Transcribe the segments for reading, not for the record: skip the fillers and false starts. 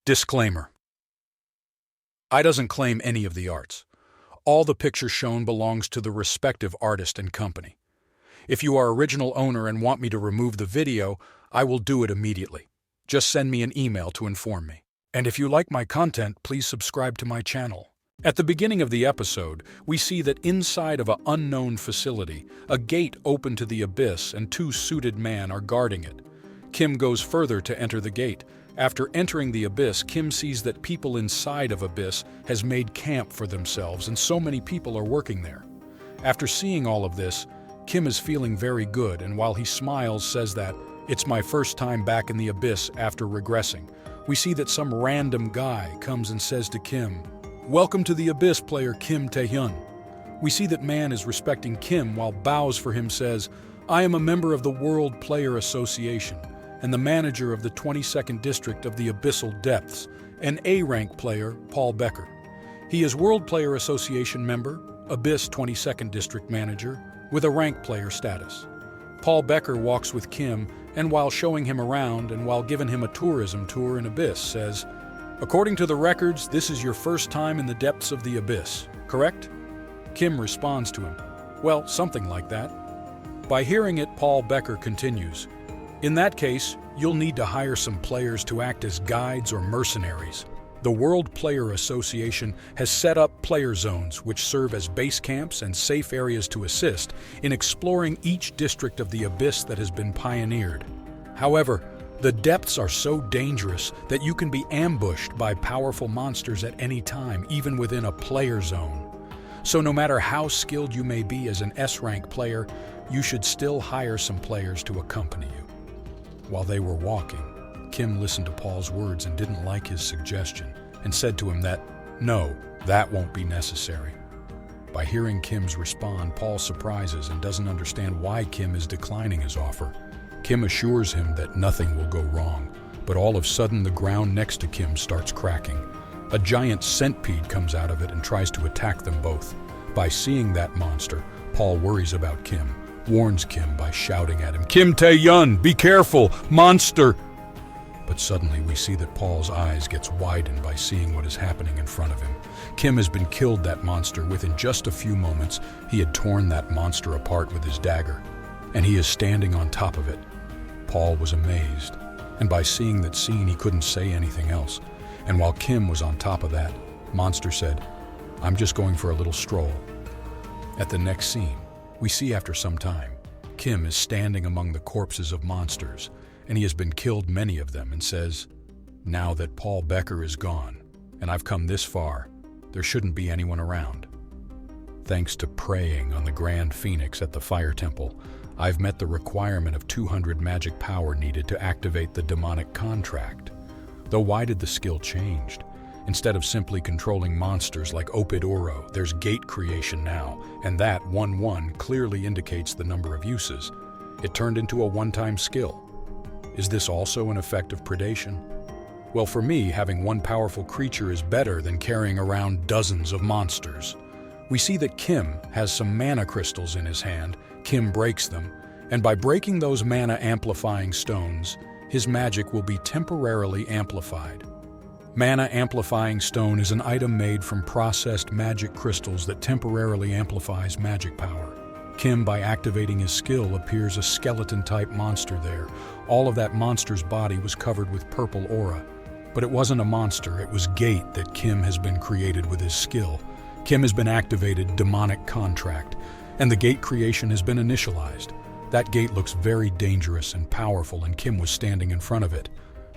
Disclaimer. I doesn't claim any of the arts. All the picture shown belongs to the respective artist and company. If you are original owner and want me to remove the video, I will do it immediately. Just send me an email to inform me. And if you like my content, please subscribe to my channel. At the beginning of the episode, we see that inside of an unknown facility, a gate open to the abyss and two suited men are guarding it. Kim goes further to enter the gate. After entering the abyss, Kim sees that people inside of Abyss has made camp for themselves and so many people are working there. After seeing all of this, Kim is feeling very good and while he smiles says that, "It's my first time back in the abyss after regressing." We see that some random guy comes and says to Kim, "Welcome to the abyss, player Kim Tae-hyun." We see that man is respecting Kim while bows for him says, "I am a member of the World Player Association and the manager of the 22nd District of the Abyssal Depths, an A-rank player, Paul Becker. He is World Player Association member, Abyss 22nd District Manager, with a rank player status." Paul Becker walks with Kim and while showing him around and while giving him a tourism tour in Abyss says, "According to the records, this is your first time in the depths of the Abyss, correct?" Kim responds to him, "Well, something like that." By hearing it, Paul Becker continues, "In that case, you'll need to hire some players to act as guides or mercenaries. The World Player Association has set up player zones which serve as base camps and safe areas to assist in exploring each district of the abyss that has been pioneered. However, the depths are so dangerous that you can be ambushed by powerful monsters at any time, even within a player zone. So no matter how skilled you may be as an S-rank player, you should still hire some players to accompany you." While they were walking, Kim listened to Paul's words and didn't like his suggestion and said to him that, "No, that won't be necessary." By hearing Kim's respond, Paul surprises and doesn't understand why Kim is declining his offer. Kim assures him that nothing will go wrong, but all of a sudden the ground next to Kim starts cracking. A giant centipede comes out of it and tries to attack them both. By seeing that monster, Paul worries about Kim, warns Kim by shouting at him, "Kim Tae-hyun, be careful, monster!" But suddenly we see that Paul's eyes gets widened by seeing what is happening in front of him. Kim has been killed that monster. Within just a few moments, he had torn that monster apart with his dagger, and he is standing on top of it. Paul was amazed, and by seeing that scene, he couldn't say anything else. And while Kim was on top of that, monster said, "I'm just going for a little stroll." At the next scene, we see after some time, Kim is standing among the corpses of monsters, and he has been killed many of them and says, "Now that Paul Becker is gone, and I've come this far, there shouldn't be anyone around. Thanks to praying on the Grand Phoenix at the Fire Temple, I've met the requirement of 200 magic power needed to activate the demonic contract. Though why did the skill changed? Instead of simply controlling monsters like Opid Oro, there's gate creation now, and that 1-1 clearly indicates the number of uses. It turned into a one-time skill. Is this also an effect of predation? Well, for me, having one powerful creature is better than carrying around dozens of monsters." We see that Kim has some mana crystals in his hand. Kim breaks them, and by breaking those mana amplifying stones, his magic will be temporarily amplified. Mana Amplifying Stone is an item made from processed magic crystals that temporarily amplifies magic power. Kim, by activating his skill, appears a skeleton-type monster there. All of that monster's body was covered with purple aura. But it wasn't a monster, it was Gate that Kim has been created with his skill. Kim has been activated Demonic Contract, and the Gate creation has been initialized. That gate looks very dangerous and powerful, and Kim was standing in front of it.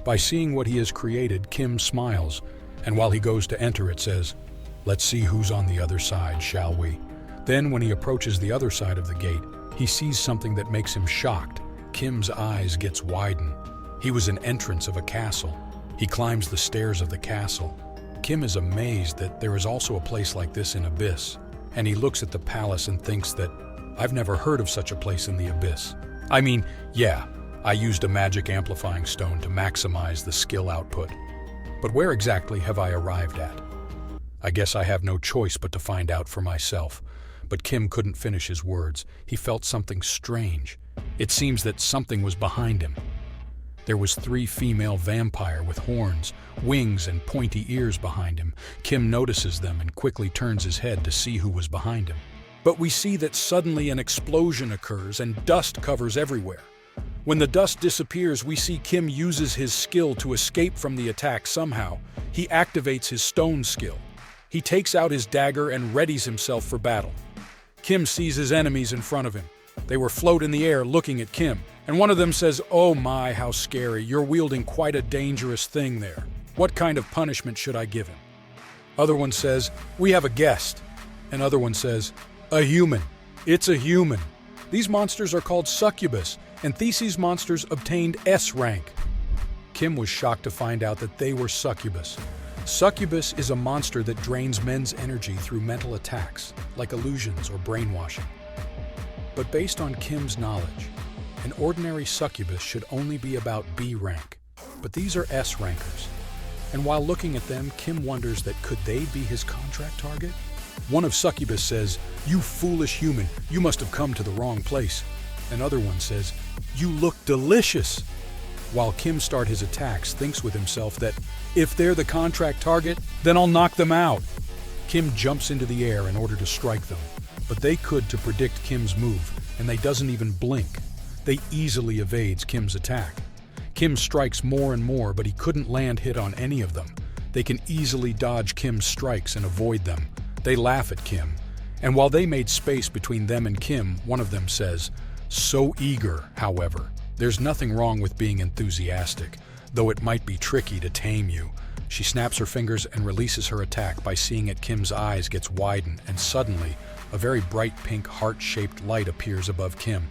By seeing what he has created, Kim smiles, and while he goes to enter it says, "Let's see who's on the other side, shall we?" Then when he approaches the other side of the gate, he sees something that makes him shocked. Kim's eyes gets widened. He was an entrance of a castle. He climbs the stairs of the castle. Kim is amazed that there is also a place like this in Abyss, and he looks at the palace and thinks that, "I've never heard of such a place in the Abyss. I mean, yeah, I used a magic amplifying stone to maximize the skill output. But where exactly have I arrived at? I guess I have no choice but to find out for myself." But Kim couldn't finish his words. He felt something strange. It seems that something was behind him. There was 3 female vampire with horns, wings, and pointy ears behind him. Kim notices them and quickly turns his head to see who was behind him. But we see that suddenly an explosion occurs and dust covers everywhere. When the dust disappears, we see Kim uses his skill to escape from the attack somehow. He activates his stone skill. He takes out his dagger and readies himself for battle. Kim sees his enemies in front of him. They were float in the air looking at Kim, and one of them says, "Oh my, how scary, you're wielding quite a dangerous thing there. What kind of punishment should I give him?" Other one says, "We have a guest." And other one says, "A human. It's a human." These monsters are called succubus, and Theses monsters obtained S rank. Kim was shocked to find out that they were succubus. Succubus is a monster that drains men's energy through mental attacks, like illusions or brainwashing. But based on Kim's knowledge, an ordinary succubus should only be about B rank, but these are S rankers. And while looking at them, Kim wonders that could they be his contract target? One of succubus says, "You foolish human, you must have come to the wrong place." Another one says, "You look delicious." While Kim starts his attacks, thinks with himself that if they're the contract target, then I'll knock them out. Kim jumps into the air in order to strike them, but they could to predict Kim's move, and they doesn't even blink. They easily evades Kim's attack. Kim strikes more and more, but he couldn't land hit on any of them. They can easily dodge Kim's strikes and avoid them. They laugh at Kim, and while they made space between them and Kim, one of them says, "So eager, however. There's nothing wrong with being enthusiastic, though it might be tricky to tame you." She snaps her fingers and releases her attack by seeing that Kim's eyes gets widened, and suddenly, a very bright pink heart-shaped light appears above Kim.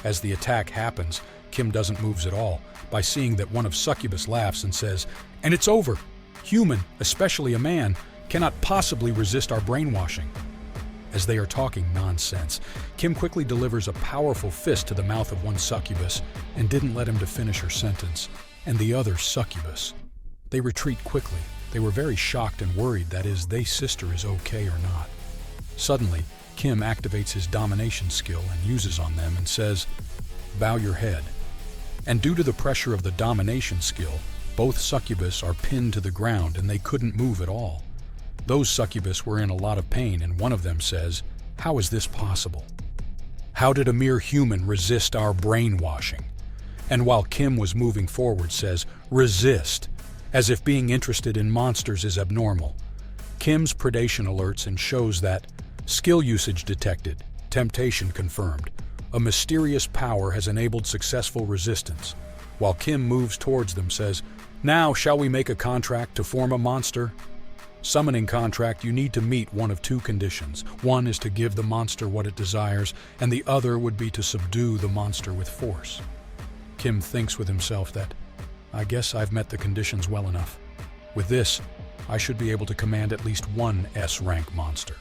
As the attack happens, Kim doesn't move at all, by seeing that one of succubus laughs and says, "And it's over. Human, especially a man, cannot possibly resist our brainwashing." As they are talking nonsense, Kim quickly delivers a powerful fist to the mouth of one succubus and didn't let him to finish her sentence, and the other succubus. They retreat quickly. They were very shocked and worried, that is, their sister is okay or not. Suddenly, Kim activates his domination skill and uses on them and says, "Bow your head." And due to the pressure of the domination skill, both succubus are pinned to the ground and they couldn't move at all. Those succubus were in a lot of pain, and one of them says, "How is this possible? How did a mere human resist our brainwashing?" And while Kim was moving forward says, "Resist," as if being interested in monsters is abnormal. Kim's predation alerts and shows that skill usage detected, temptation confirmed. A mysterious power has enabled successful resistance. While Kim moves towards them says, "Now shall we make a contract to form a monster?" Summoning contract, you need to meet one of 2 conditions. One is to give the monster what it desires, and the other would be to subdue the monster with force. Kim thinks with himself that, "I guess I've met the conditions well enough. With this, I should be able to command at least one S-rank monster."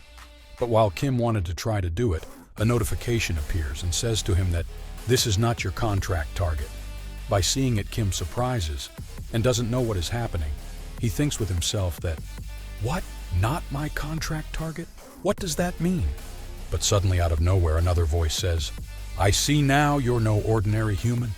But while Kim wanted to try to do it, a notification appears and says to him that this is not your contract target. By seeing it, Kim surprises and doesn't know what is happening. He thinks with himself that, "What? Not my contract target? What does that mean?" But suddenly out of nowhere, another voice says, "I see now you're no ordinary human."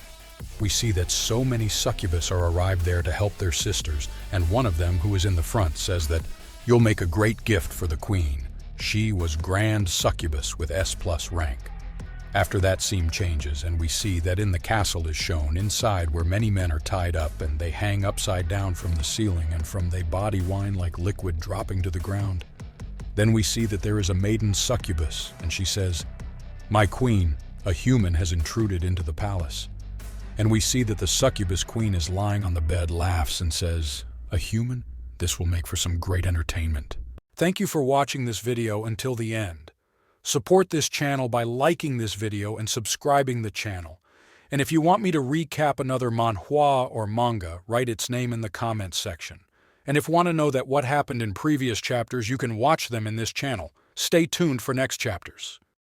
We see that so many succubus are arrived there to help their sisters, and one of them, who is in the front, says that, "You'll make a great gift for the queen. She was grand succubus with S+ rank." After that scene changes, and we see that in the castle is shown inside where many men are tied up and they hang upside down from the ceiling, and from they body wine like liquid dropping to the ground. Then we see that there is a maiden succubus, and she says, "My queen, a human has intruded into the palace." And we see that the succubus queen is lying on the bed, laughs and says, "A human? This will make for some great entertainment." Thank you for watching this video until the end. Support this channel by liking this video and subscribing the channel. And if you want me to recap another manhwa or manga, write its name in the comments section. And if you want to know that what happened in previous chapters, you can watch them in this channel. Stay tuned for next chapters.